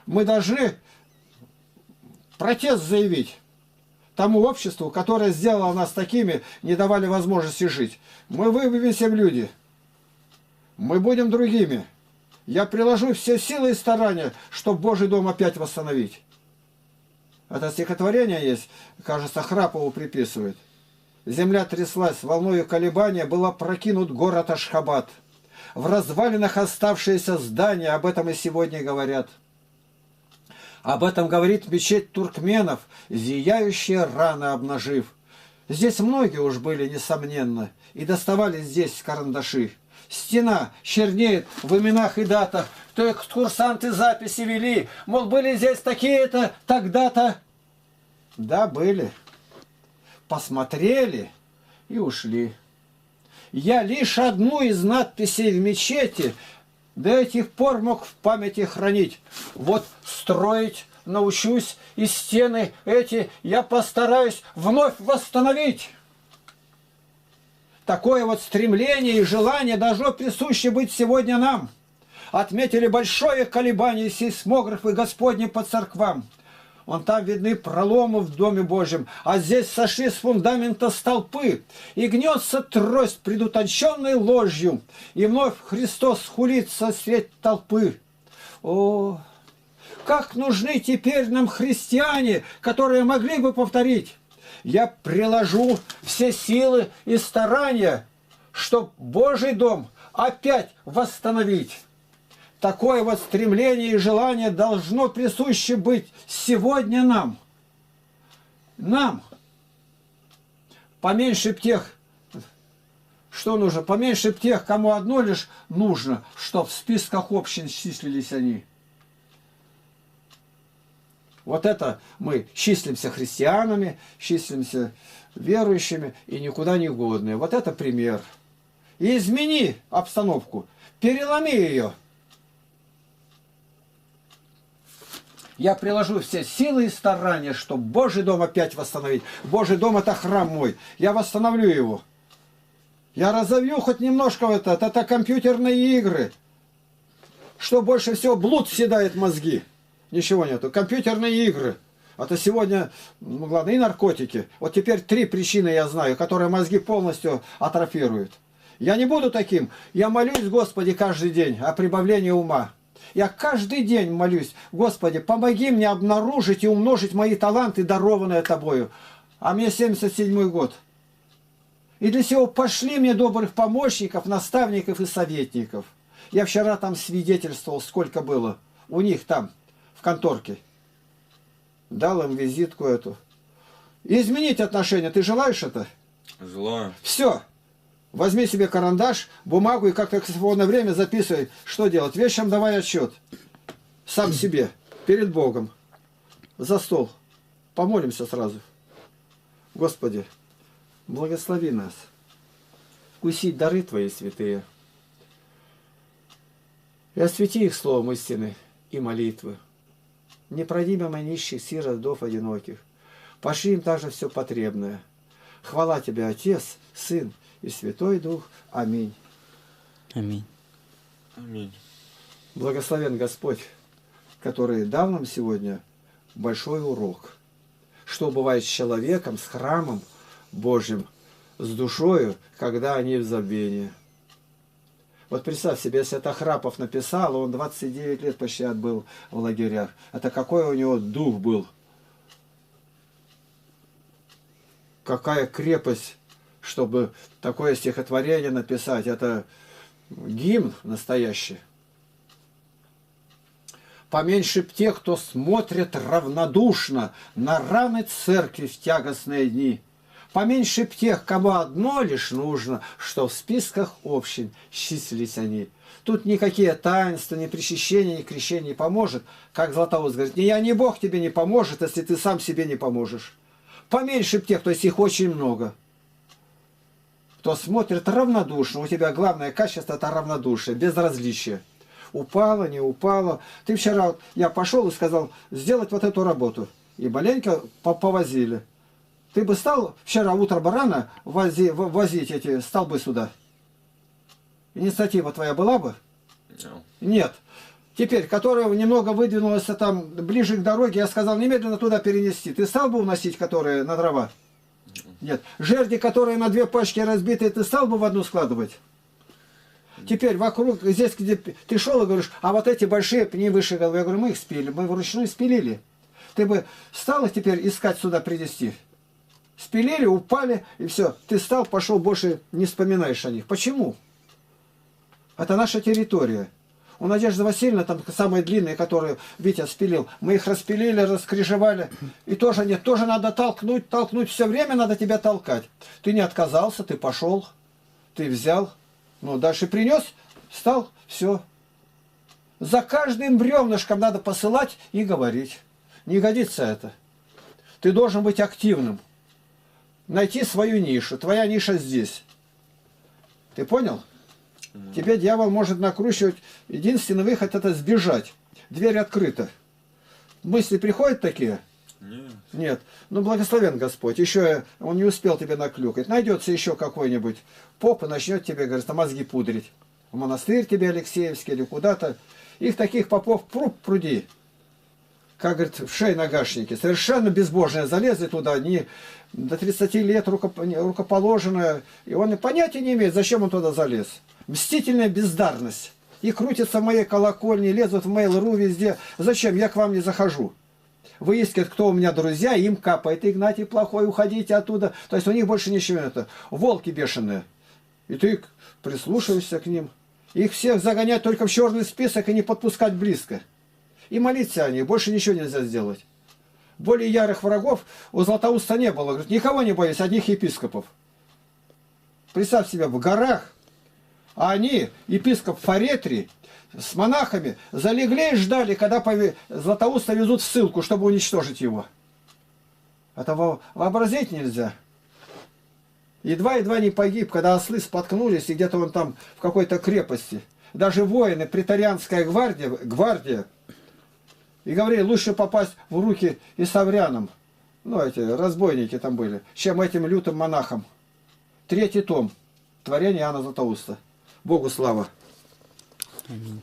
мы должны протест заявить тому обществу, которое сделало нас такими, не давали возможности жить. Мы вывесим люди. Мы будем другими. Я приложу все силы и старания, чтобы Божий дом опять восстановить. Это стихотворение есть, кажется, Храпову приписывает. Земля тряслась, волною колебания был опрокинут город Ашхабад. В развалинах оставшиеся здания, об этом и сегодня говорят. Об этом говорит мечеть туркменов, зияющие раны обнажив. Здесь многие уж были, несомненно, и доставали здесь карандаши. Стена чернеет в именах и датах, то экскурсанты записи вели, мол, были здесь такие-то, тогда-то. Да, были. Посмотрели и ушли. Я лишь одну из надписей в мечети до этих пор мог в памяти хранить. Вот строить научусь, и стены эти я постараюсь вновь восстановить. Такое вот стремление и желание должно присуще быть сегодня нам. Отметили большое колебание сейсмографы Господни по церквам. Вон там видны проломы в Доме Божьем, а здесь сошли с фундамента столпы, и гнется трость предутонченной ложью, и вновь Христос хулится средь толпы. О, как нужны теперь нам христиане, которые могли бы повторить: я приложу все силы и старания, чтобы Божий дом опять восстановить. Такое вот стремление и желание должно присуще быть сегодня нам. Нам. Поменьше б тех, что нужно? Поменьше б тех, кому одно лишь нужно, чтобы в списках общин числились они. Вот это мы числимся христианами, числимся верующими и никуда не годные. Вот это пример. И измени обстановку, переломи ее. Я приложу все силы и старания, чтобы Божий дом опять восстановить. Божий дом – это храм мой. Я восстановлю его. Я разовью хоть немножко это компьютерные игры. Что больше всего блуд съедает мозги. Ничего нету. Компьютерные игры. Это сегодня, ну ладно, и наркотики. Вот теперь 3 причины я знаю, которые мозги полностью атрофируют. Я не буду таким. Я молюсь, Господи, каждый день о прибавлении ума. Я каждый день молюсь: Господи, помоги мне обнаружить и умножить мои таланты, дарованные Тобою. А мне 77-й год. И для сего пошли мне добрых помощников, наставников и советников. Я вчера там свидетельствовал, сколько было у них там, в конторке. Дал им визитку эту. Изменить отношения. Ты желаешь это? Желаю. Все. Возьми себе карандаш, бумагу и как-то в свободное время записывай, что делать. Вечером давай отчет. Сам себе, перед Богом. За стол. Помолимся сразу. Господи, благослови нас. Вкусить дары Твои святые. И освети их словом истины и молитвы. Не пройди мимо нищих, сирот, вдов, одиноких. Пошли им также все потребное. Хвала Тебе, Отец, Сын и Святой Дух. Аминь. Аминь. Аминь. Благословен Господь, который дал нам сегодня большой урок. Что бывает с человеком, с храмом Божьим, с душою, когда они в забвении. Вот представь себе, если это Храпов написал, он 29 лет почти отбыл в лагерях. Это какой у него дух был. Какая крепость, чтобы такое стихотворение написать. Это гимн настоящий. Поменьше б тех, кто смотрит равнодушно на раны церкви в тягостные дни. Поменьше б тех, кому одно лишь нужно, что в списках общин числились они. Тут никакие таинства, ни причащения, ни крещения не поможет. Как Златоуст говорит: ни я, ни Бог тебе не поможет, если ты сам себе не поможешь. Поменьше б тех, то есть их очень много. Кто смотрит равнодушно, у тебя главное качество – это равнодушие, безразличие. Упало, не упало. Ты вчера, я пошел и сказал сделать вот эту работу. И маленько повозили. Ты бы стал вчера утром рано возить эти столбы сюда? Инициатива твоя была бы? No. Нет. Теперь, которая немного выдвинулась там ближе к дороге, я сказал немедленно туда перенести. Ты стал бы уносить, которые на дрова? Нет. Жерди, которые на 2 пачки разбитые, ты стал бы в одну складывать? Теперь вокруг, здесь, где ты шел и говоришь, а вот эти большие пни выше головы. Я говорю, мы их спилили, мы вручную спилили. Ты бы стал их теперь искать сюда принести? Спилили, упали, и все. Ты стал, пошел, больше не вспоминаешь о них. Почему? Это наша территория. У Надежды Васильевны, там самые длинные, которые Витя спилил, мы их распилили, раскрежевали. И тоже нет, тоже надо толкнуть, все время надо тебя толкать. Ты не отказался, ты пошел, ты взял, ну дальше принес, встал, все. За каждым бревнышком надо посылать и говорить. Не годится это. Ты должен быть активным. Найти свою нишу. Твоя ниша здесь. Ты понял? Тебе дьявол может накручивать. Единственный выход — это сбежать. Дверь открыта. Мысли приходят такие? Нет. Нет. Ну, благословен Господь. Еще он не успел тебе наклюкать. Найдется еще какой-нибудь поп и начнет тебе, говорит, на мозги пудрить. В монастырь тебе Алексеевский или куда-то. Их таких попов пруди. Как, говорит, в шей-нагашники. Совершенно безбожные. Залезли туда. Они до 30 лет рукоположенные. И он и понятия не имеет, зачем он туда залез. Мстительная бездарность. И крутятся в моей колокольне, лезут в Mail.ru везде. Зачем? Я к вам не захожу. Выискивают, кто у меня друзья, им капает. Игнатий плохой, уходите оттуда. То есть у них больше ничего нет. Волки бешеные. И ты прислушиваешься к ним. Их всех загонять только в черный список и не подпускать близко. И молиться о них. Больше ничего нельзя сделать. Более ярых врагов у Златоуста не было. Говорит, никого не боюсь, одних епископов. Представь себе, в горах. А они, епископ Фаретрий, с монахами залегли и ждали, когда Златоуста везут в ссылку, чтобы уничтожить его. Это вообразить нельзя. Едва-едва не погиб, когда ослы споткнулись, и где-то он там в какой-то крепости. Даже воины, претарианская гвардия, и говорили, лучше попасть в руки исаврянам, ну эти разбойники там были, чем этим лютым монахам. 3-й том. Творение Иоанна Златоуста. Богу слава. Аминь.